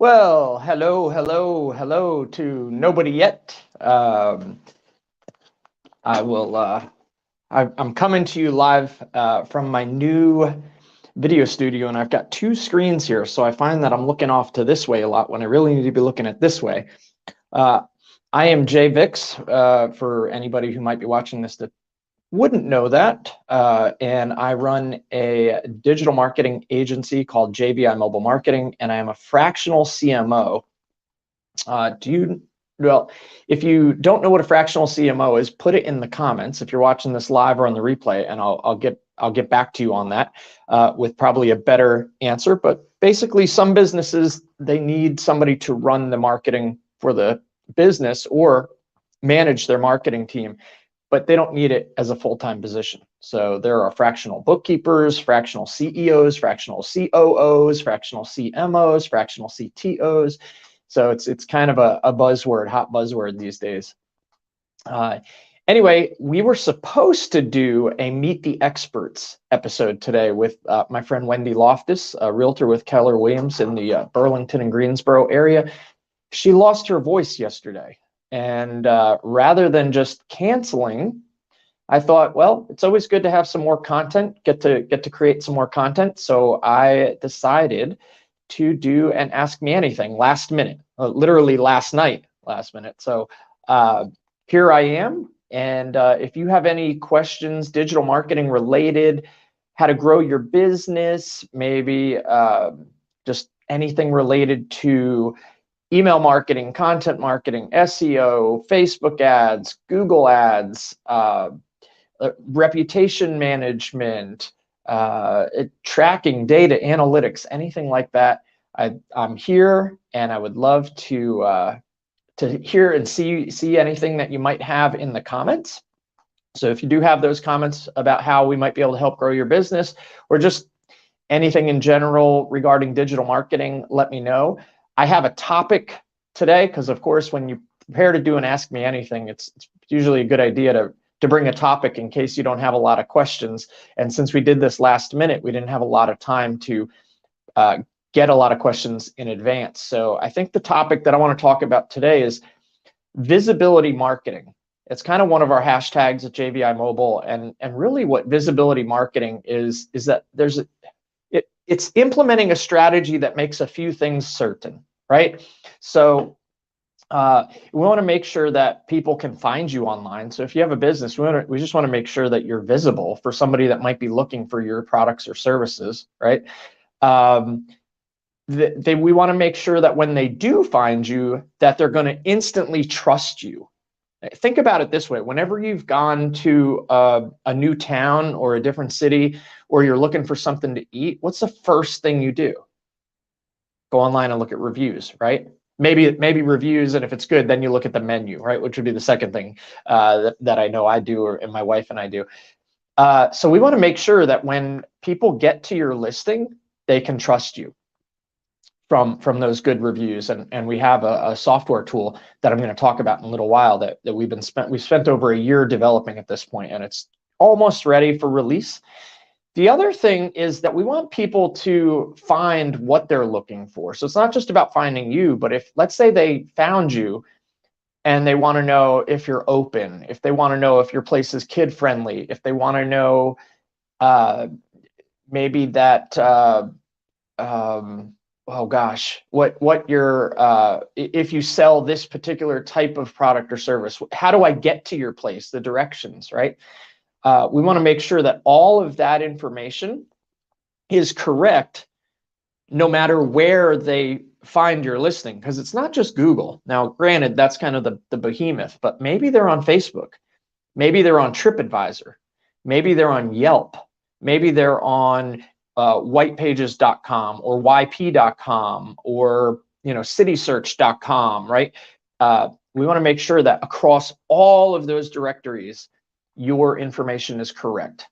Well, hello to nobody yet. I will. I'm coming to you live from my new video studio, and I've got two screens here, so I find that I'm looking off to this way a lot when I really need to be looking at this way. I am Jay Vix, for anybody who might be watching this that wouldn't know that, and I run a digital marketing agency called JVI Mobile Marketing, and I am a fractional CMO. Well, if you don't know what a fractional CMO is, put it in the comments if you're watching this live or on the replay, and I'll get back to you on that with probably a better answer. But basically, some businesses, they need somebody to run the marketing for the business or manage their marketing team, but they don't need it as a full-time position. So there are fractional bookkeepers, fractional CEOs, fractional COOs, fractional CMOs, fractional CTOs. So it's kind of a buzzword, hot buzzword these days. Anyway, we were supposed to do a Meet the Experts episode today with my friend Wendy Loftus, a realtor with Keller Williams in the Burlington and Greensboro area. She lost her voice yesterday. And rather than just canceling, I thought, well, it's always good to have some more content, get to create some more content. So I decided to do an Ask Me Anything last minute, literally last night, last minute. So here I am. And if you have any questions, digital marketing related, how to grow your business, maybe just anything related to email marketing, content marketing, SEO, Facebook ads, Google ads, reputation management, tracking, data analytics, anything like that, I'm here, and I would love to hear and see anything that you might have in the comments. So if you do have those comments about how we might be able to help grow your business, or just anything in general regarding digital marketing, let me know. I have a topic today because, of course, when you prepare to do an Ask Me Anything, it's usually a good idea to bring a topic in case you don't have a lot of questions. And since we did this last minute, we didn't have a lot of time to get a lot of questions in advance. So I think the topic that I want to talk about today is visibility marketing. It's kind of one of our hashtags at JVI Mobile, and really what visibility marketing is that it's implementing a strategy that makes a few things certain, right? So we want to make sure that people can find you online. So if you have a business, we just want to make sure that you're visible for somebody that might be looking for your products or services, right? We want to make sure that when they do find you, that they're going to instantly trust you. Think about it this way. Whenever you've gone to a new town or a different city, or you're looking for something to eat, what's the first thing you do? Go online and look at reviews, right? Maybe reviews, and if it's good, then you look at the menu, right? Which would be the second thing that I know I do, and my wife and I do. So we want to make sure that when people get to your listing, they can trust you from those good reviews. And we have a software tool that I'm going to talk about in a little while that we've spent over a year developing at this point, and it's almost ready for release. The other thing is that we want people to find what they're looking for. So it's not just about finding you, but if, let's say, they found you and they want to know if you're open, if they want to know if your place is kid friendly, if they want to know maybe that oh gosh, what your if you sell this particular type of product or service, how do I get to your place, the directions, right? We want to make sure that all of that information is correct no matter where they find your listing, because it's not just Google. Now, granted, that's kind of the behemoth, but maybe they're on Facebook, maybe they're on TripAdvisor, maybe they're on Yelp, maybe they're on whitepages.com or yp.com or citysearch.com, right? We want to make sure that across all of those directories, your information is correct.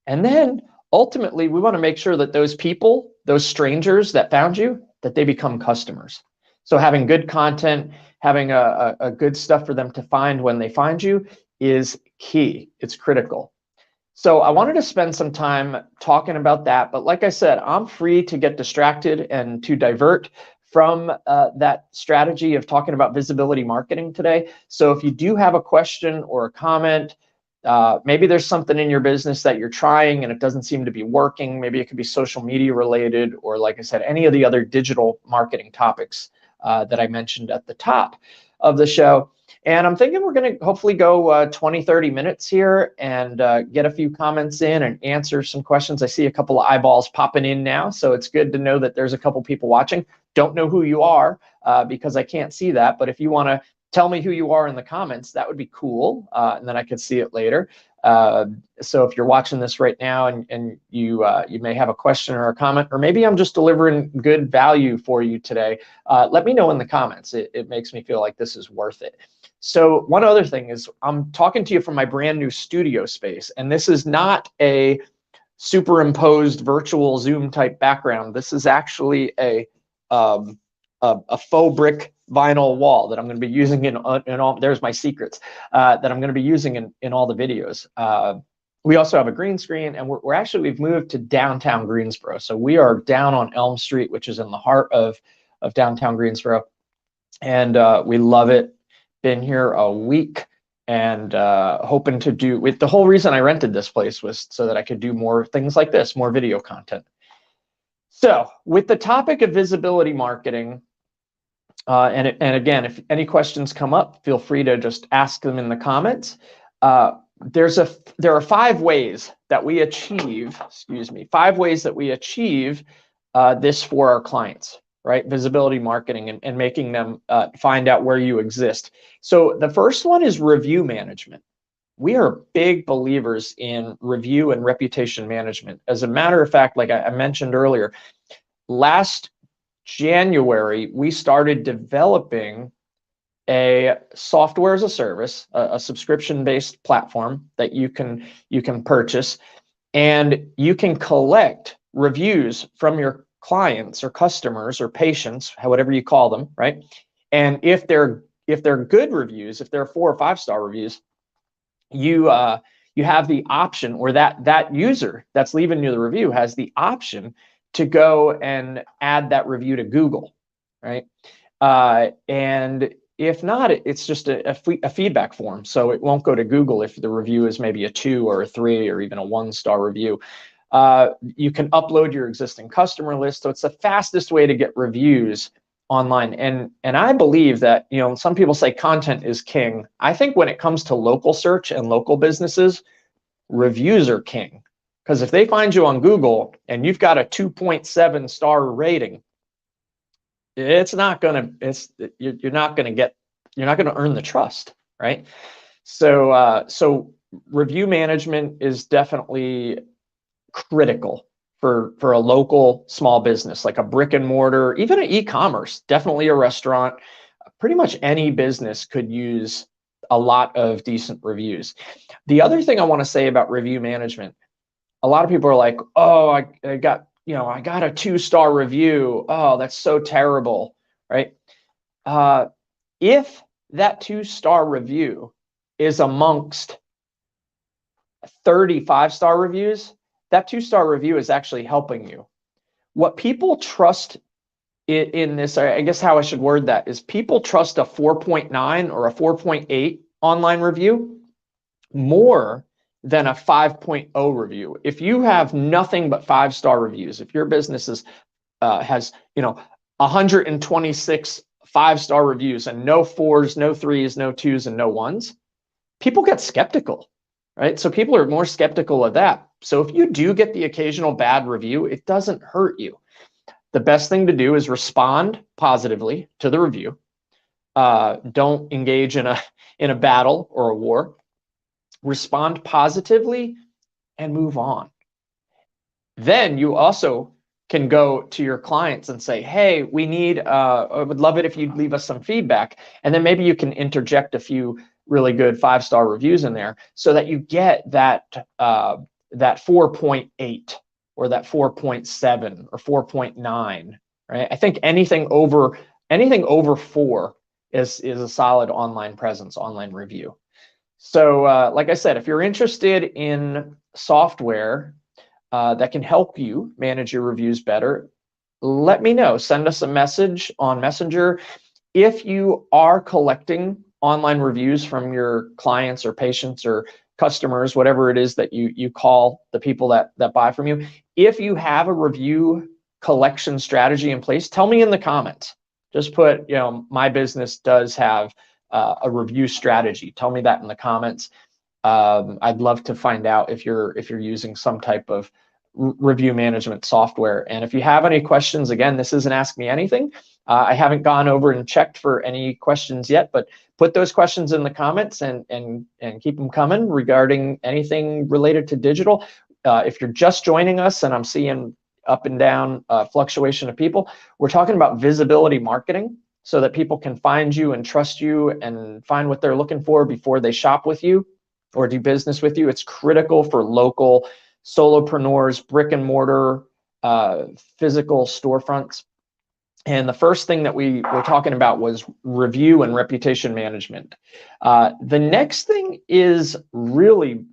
And then ultimately, we want to make sure that those people, those strangers that found you, that they become customers. So having good content, having a good stuff for them to find when they find you is key. It's critical. So I wanted to spend some time talking about that. But like I said, I'm free to get distracted and to divert from that strategy of talking about visibility marketing today. So if you do have a question or a comment, maybe there's something in your business that you're trying and it doesn't seem to be working. Maybe it could be social media related, or like I said, any of the other digital marketing topics that I mentioned at the top of the show. And I'm thinking we're going to hopefully go 20, 30 minutes here and get a few comments in and answer some questions. I see a couple of eyeballs popping in now, so it's good to know that there's a couple people watching. Don't know who you are because I can't see that, but if you want to tell me who you are in the comments, that would be cool, and then I could see it later. So if you're watching this right now and you may have a question or a comment, or maybe I'm just delivering good value for you today, let me know in the comments. It makes me feel like this is worth it. So one other thing is I'm talking to you from my brand new studio space, and this is not a superimposed virtual Zoom type background. This is actually a faux brick vinyl wall that I'm going to be using in all. There's my secrets that I'm going to be using in all the videos. We also have a green screen, and we've moved to downtown Greensboro. So we are down on Elm Street, which is in the heart of downtown Greensboro, and we love it. Been here a week and hoping to do with the whole reason I rented this place was so that I could do more things like this, more video content. So with the topic of visibility marketing, and again, if any questions come up, feel free to just ask them in the comments. There are 5 ways that we achieve, this for our clients, right? Visibility marketing and making them find out where you exist. So the first one is review management. We are big believers in review and reputation management. As a matter of fact, like I mentioned earlier, last January, we started developing a software as a service, a subscription-based platform that you can purchase, and you can collect reviews from your clients or customers or patients, whatever you call them, right? And if they're good reviews, if they're 4 or 5 star reviews, you have the option, or that user that's leaving you the review has the option to go and add that review to Google, right? And if not, it's just a feedback form, so it won't go to Google if the review is maybe a 2 or a 3 or even a 1 star review. You can upload your existing customer list, so it's the fastest way to get reviews online. And I believe that, some people say content is king. I think when it comes to local search and local businesses, reviews are king. Because if they find you on Google and you've got a 2.7 star rating, you're not going to earn the trust, right? So review management is definitely critical for a local small business, like a brick and mortar, even an e-commerce, definitely a restaurant. Pretty much any business could use a lot of decent reviews. The other thing I want to say about review management, a lot of people are like, oh, I got a 2 star review. Oh, that's so terrible, right? If that 2 star review is amongst 30 5-star reviews, that 2 star review is actually helping you. What people trust in this, I guess how I should word that, is people trust a 4.9 or a 4.8 online review more than a 5.0 review. If you have nothing but 5-star reviews, if your business has 126 5-star reviews and no 4s, no 3s, no 2s, and no 1s, people get skeptical, right? So people are more skeptical of that. So if you do get the occasional bad review, it doesn't hurt you. The best thing to do is respond positively to the review. Don't engage in a battle or a war. Respond positively and move on. Then you also can go to your clients and say, hey, I would love it if you'd leave us some feedback. And then maybe you can interject a few really good 5-star reviews in there so that you get that 4.8 or that 4.7 or 4.9, right? I think anything over 4 is a solid online presence, online review. So like I said, if you're interested in software that can help you manage your reviews better, let me know. Send us a message on Messenger. If you are collecting online reviews from your clients or patients or customers, whatever it is that you call the people that buy from you, if you have a review collection strategy in place, tell me in the comments. Just put, my business does have a review strategy. Tell me that in the comments. I'd love to find out if you're using some type of review management software. And if you have any questions, again, this isn't Ask Me Anything. I haven't gone over and checked for any questions yet, but put those questions in the comments and keep them coming regarding anything related to digital. If you're just joining us, and I'm seeing up and down fluctuation of people, we're talking about visibility marketing so that people can find you and trust you and find what they're looking for before they shop with you or do business with you. It's critical for local solopreneurs, brick and mortar, physical storefronts. And the first thing that we were talking about was review and reputation management. The next thing is really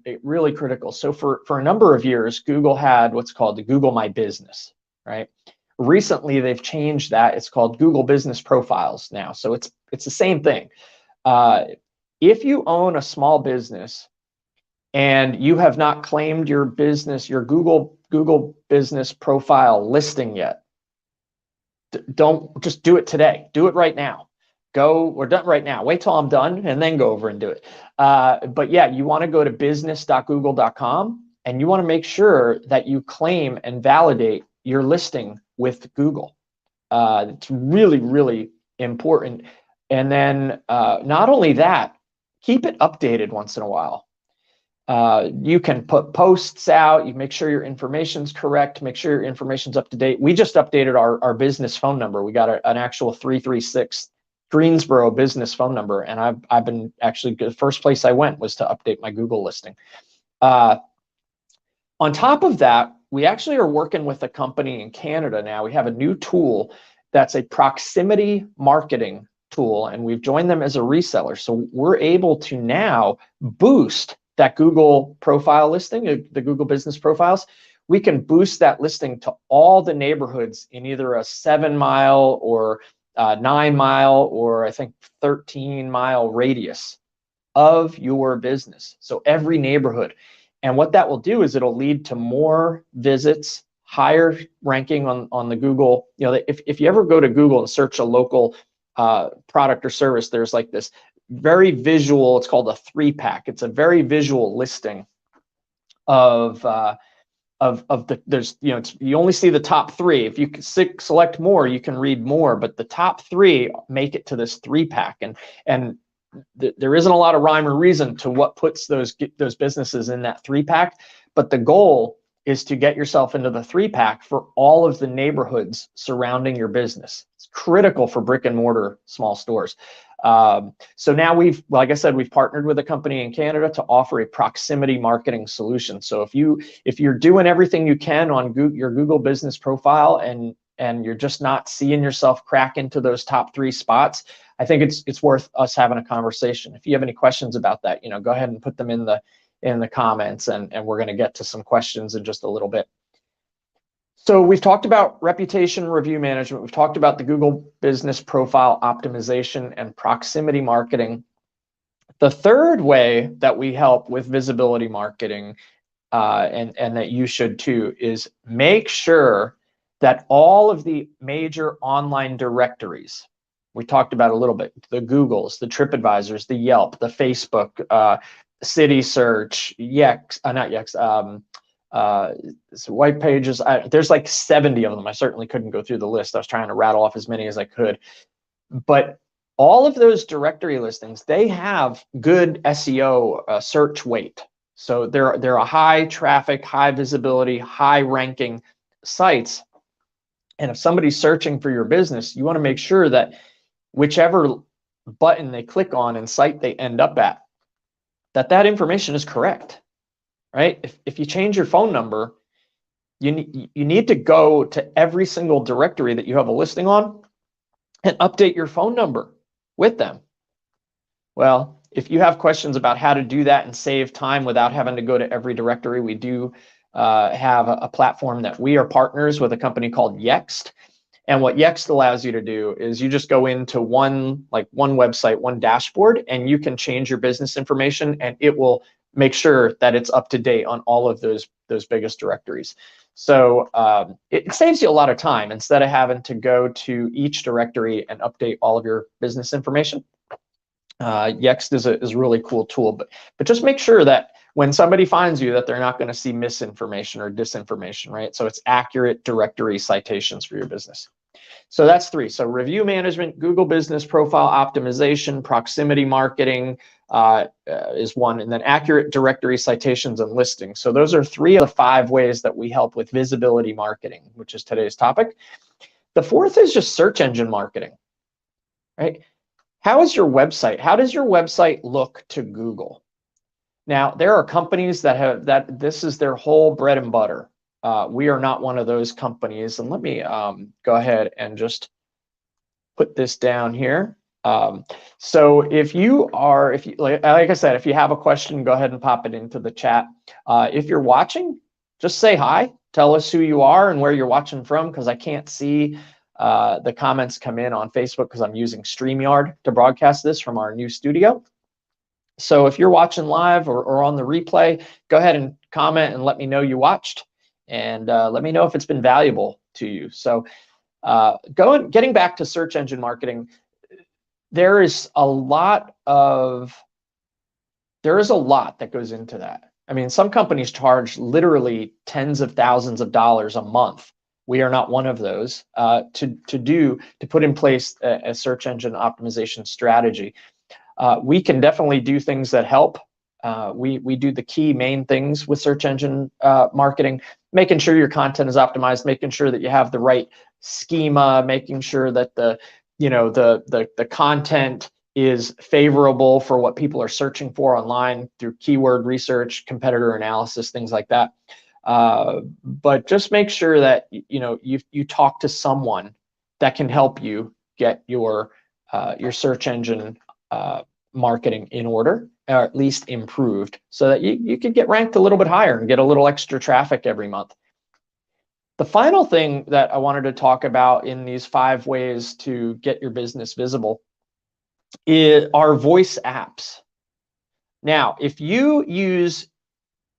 critical. So for a number of years, Google had what's called the Google My Business, right? Recently, they've changed that. It's called Google Business Profiles now. So it's the same thing. If you own a small business and you have not claimed your business, your Google Business Profile listing yet, don't just do it today. Do it right now. We're done right now. Wait till I'm done and then go over and do it. But yeah, you want to go to business.google.com and you want to make sure that you claim and validate your listing with Google. It's really important. And then not only that, keep it updated once in a while. You can put posts out, you make sure your information's correct, make sure your information's up to date. We just updated our business phone number. We got an actual 336 Greensboro business phone number, and I've been actually, the first place I went was to update my Google listing. On top of that, we actually are working with a company in Canada now. We have a new tool that's a proximity marketing tool, and we've joined them as a reseller. So we're able to now boost that Google profile listing, the Google Business Profiles. We can boost that listing to all the neighborhoods in either a 7-mile or 9-mile or I think 13-mile radius of your business. So every neighborhood. And what that will do is it'll lead to more visits, higher ranking on the Google. If you ever go to Google and search a local product or service, there's like this very visual, it's called a 3-pack. It's a very visual listing of there's, you only see the top 3. If you select more, you can read more, but the top 3 make it to this 3-pack. And there isn't a lot of rhyme or reason to what puts those businesses in that 3-pack, but the goal is to get yourself into the 3-pack for all of the neighborhoods surrounding your business. It's critical for brick and mortar small stores. So now like I said, we've partnered with a company in Canada to offer a proximity marketing solution. So if you're doing everything you can on your Google Business Profile and you're just not seeing yourself crack into those top 3 spots, I think it's worth us having a conversation. If you have any questions about that, go ahead and put them in the comments, and we're going to get to some questions in just a little bit. So we've talked about reputation review management. We've talked about the Google Business Profile optimization and proximity marketing. The third way that we help with visibility marketing, and that you should too, is make sure that all of the major online directories, we talked about a little bit, the Googles, the TripAdvisors, the Yelp, the Facebook, City Search, White Pages, there's like 70 of them. I certainly couldn't go through the list. I was trying to rattle off as many as I could. But all of those directory listings, they have good SEO search weight. So they're a high traffic, high visibility, high ranking sites. And if somebody's searching for your business, you want to make sure that whichever button they click on and site they end up at, that information is correct. Right? If you change your phone number, you need to go to every single directory that you have a listing on and update your phone number with them. Well, if you have questions about how to do that and save time without having to go to every directory, we do have a platform that we are partners with, a company called Yext. And what Yext allows you to do is you just go into one website, one dashboard, and you can change your business information, and it will make sure that it's up to date on all of those biggest directories. So it saves you a lot of time instead of having to go to each directory and update all of your business information. Yext is a really cool tool, but just make sure that when somebody finds you that they're not going to see misinformation or disinformation, right? So it's accurate directory citations for your business. So that's 3. So review management, Google business profile optimization, proximity marketing is 1, and then accurate directory citations and listings. So those are 3 of the 5 ways that we help with visibility marketing, which is today's topic. The 4th is just search engine marketing, right? How is your website? How does your website look to Google? Now, there are companies that have this is their whole bread and butter. We are not one of those companies. And let me go ahead and just put this down here. So if you like I said, if you have a question, go ahead and pop it into the chat. If you're watching, just say hi. Tell us who you are and where you're watching from, because I can't see the comments come in on Facebook because I'm using StreamYard to broadcast this from our new studio. So if you're watching live or on the replay, go ahead and comment and let me know you watched, and let me know if it's been valuable to you. So getting back to search engine marketing, there is a lot that goes into that. I mean, some companies charge literally tens of thousands of dollars a month. We are not one of those to put in place a search engine optimization strategy. We can definitely do things that help. We do the key main things with search engine marketing, making sure your content is optimized, making sure that you have the right schema, making sure that the content is favorable for what people are searching for online through keyword research, competitor analysis, things like that. But just make sure that you talk to someone that can help you get your search engine marketing in order, or at least improved, so that you could get ranked a little bit higher and get a little extra traffic every month. The final thing that I wanted to talk about in these 5 ways to get your business visible are voice apps. Now, if you use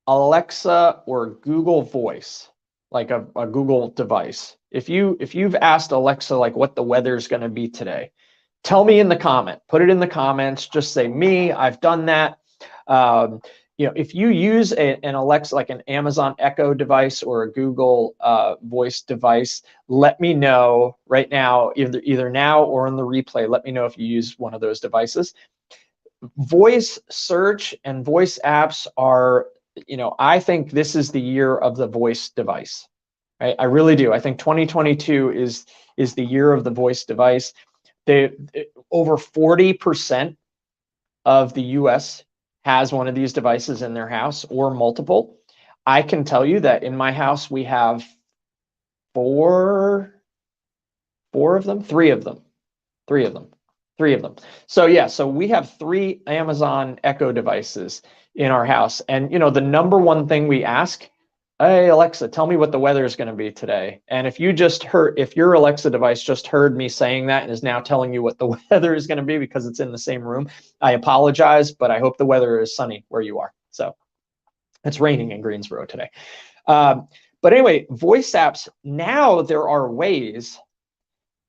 Alexa or Google Voice, like a Google device, if you've asked Alexa like what the weather is going to be today, tell me in the comment. Put it in the comments. Just say me. I've done that. If you use an Alexa, like an Amazon Echo device or a Google Voice device, let me know right now, either now or in the replay. Let me know if you use one of those devices. Voice search and voice apps are, I think this is the year of the voice device. Right? I really do. I think 2022 is the year of the voice device. Over 40% of the US has one of these devices in their house or multiple. I can tell you that in my house we have three of them. So yeah, so we have 3 Amazon Echo devices in our house, and the number one thing we ask, hey Alexa, tell me what the weather is going to be today. And if your Alexa device just heard me saying that and is now telling you what the weather is going to be because it's in the same room, I apologize, but I hope the weather is sunny where you are. So it's raining in Greensboro today. But anyway, voice apps, now there are ways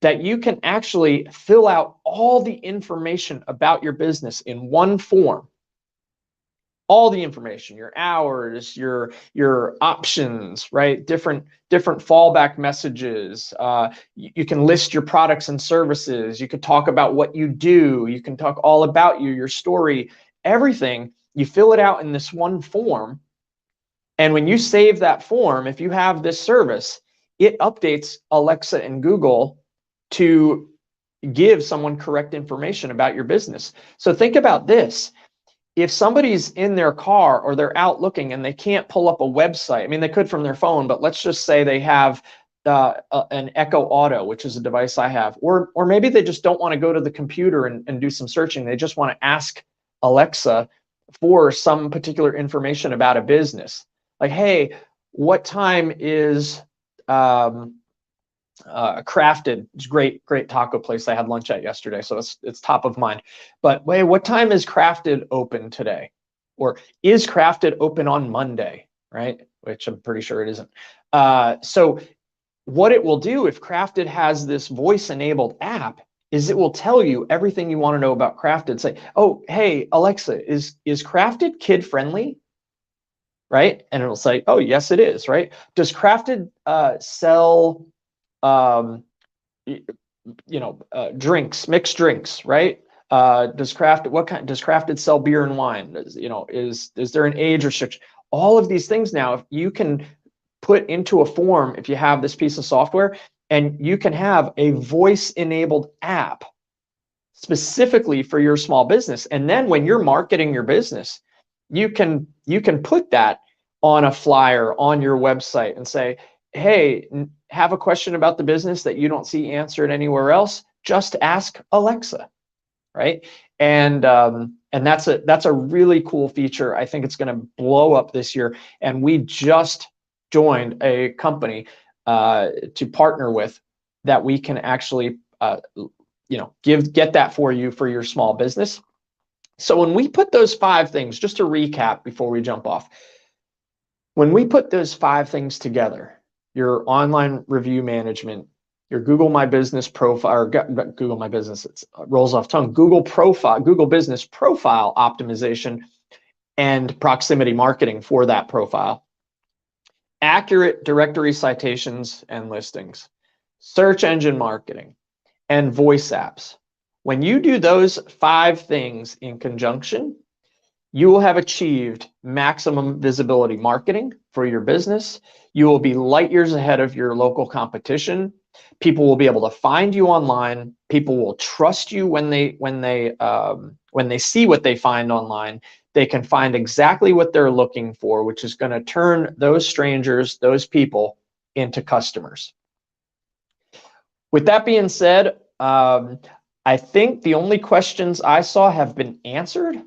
that you can actually fill out all the information about your business in one form. All the information, your hours, your options, right? Different fallback messages. You can list your products and services. You could talk about what you do. You can talk all about you, your story, everything. You fill it out in this one form. And when you save that form, if you have this service, it updates Alexa and Google to give someone correct information about your business. So think about this. If somebody's in their car or they're out looking and they can't pull up a website, I mean, they could from their phone, but let's just say they have an Echo Auto, which is a device I have, or maybe they just don't want to go to the computer and do some searching. They just want to ask Alexa for some particular information about a business. Like, hey, what time is Crafted, it's great taco place I had lunch at yesterday, so it's top of mind. But wait, what time is Crafted open today? Or is Crafted open on Monday, right? Which I'm pretty sure it isn't. So what it will do if Crafted has this voice-enabled app is it will tell you everything you want to know about Crafted. Say, oh, hey, Alexa, is Crafted kid-friendly? Right? And it'll say, oh, yes, it is, right? Does Crafted sell drinks, mixed drinks, right? Does Crafted sell beer and wine? Is there an age restriction? All of these things now, if you can put into a form, if you have this piece of software, and you can have a voice-enabled app specifically for your small business. And then when you're marketing your business, you can put that on a flyer on your website and say, hey, have a question about the business that you don't see answered anywhere else, just ask Alexa, right? And that's a really cool feature. I think it's going to blow up this year. And we just joined a company to partner with that we can actually get that for you for your small business. So when we put those 5 things, just to recap before we jump off, when we put those 5 things together, your online review management, your Google My Business profile, or Google My Business, it rolls off tongue, Google Business profile optimization and proximity marketing for that profile, accurate directory citations and listings, search engine marketing, and voice apps. When you do those 5 things in conjunction, you will have achieved maximum visibility marketing for your business. You will be light years ahead of your local competition. People will be able to find you online. People will trust you when they see what they find online. They can find exactly what they're looking for, which is going to turn those strangers, those people, into customers. With that being said, I think the only questions I saw have been answered.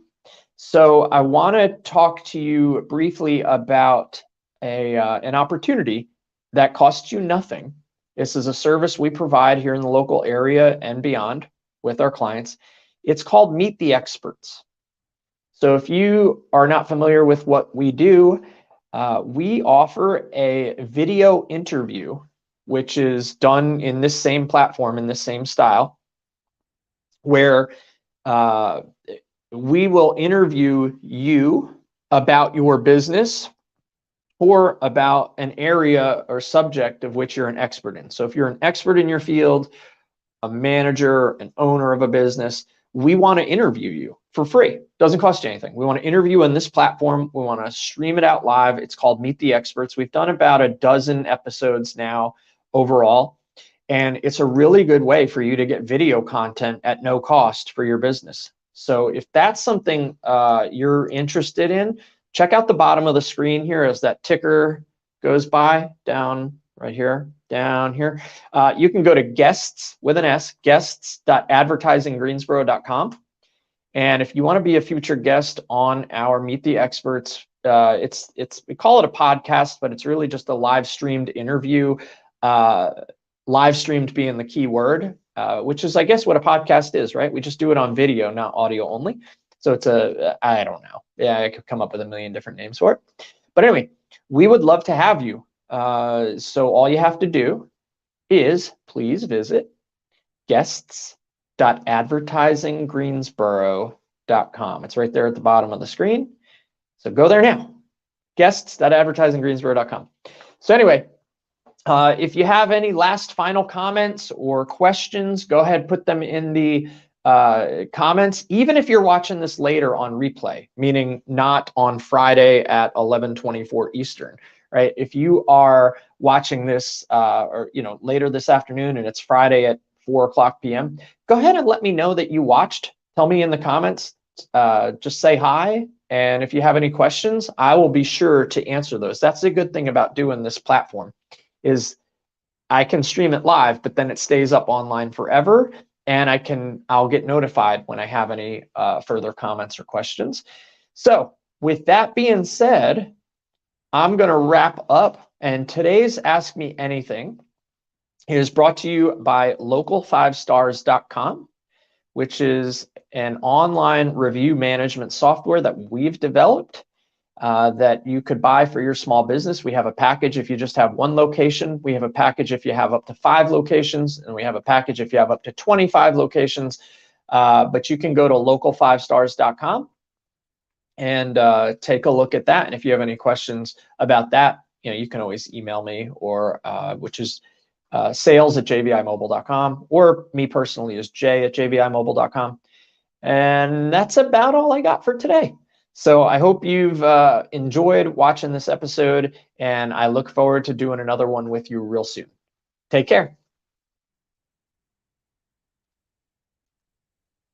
So I want to talk to you briefly about an opportunity that costs you nothing. This is a service we provide here in the local area and beyond with our clients. It's called Meet the Experts. So if you are not familiar with what we do, we offer a video interview, which is done in this same platform, in this same style, where we will interview you about your business or about an area or subject of which you're an expert in. So if you're an expert in your field, a manager, an owner of a business, we want to interview you for free. Doesn't cost you anything. We want to interview on this platform. We want to stream it out live. It's called Meet the Experts. We've done about a dozen episodes now overall. And it's a really good way for you to get video content at no cost for your business. So if that's something you're interested in, check out the bottom of the screen here as that ticker goes by down right here, down here. You can go to guests with an S, guests.advertisinggreensboro.com. And if you want to be a future guest on our Meet the Experts, we call it a podcast, but it's really just a live streamed interview. Live streamed being the key word, which is, I guess, what a podcast is, right? We just do it on video, not audio only. So it's I don't know. Yeah, I could come up with a million different names for it. But anyway, we would love to have you. So all you have to do is please visit guests.advertisinggreensboro.com. It's right there at the bottom of the screen. So go there now, guests.advertisinggreensboro.com. So anyway, if you have any last final comments or questions, go ahead, put them in the comments, even if you're watching this later on replay, meaning not on Friday at 11:24 Eastern, right? If you are watching this later this afternoon and it's Friday at 4:00 p.m., go ahead and let me know that you watched. Tell me in the comments, just say hi. And if you have any questions, I will be sure to answer those. That's the good thing about doing this platform, is I can stream it live, but then it stays up online forever, and I'll get notified when I have any further comments or questions. So with that being said, I'm going to wrap up, and today's Ask Me Anything It is brought to you by local5stars.com, which is an online review management software that we've developed that you could buy for your small business. We have a package if you just have one location. We have a package if you have up to 5 locations, and we have a package if you have up to 25 locations. But you can go to local5stars.com and take a look at that. And if you have any questions about that, you can always email me, or which is sales@jvimobile.com, or me personally is jay@jvimobile.com. And that's about all I got for today. So I hope you've enjoyed watching this episode, and I look forward to doing another one with you real soon. Take care.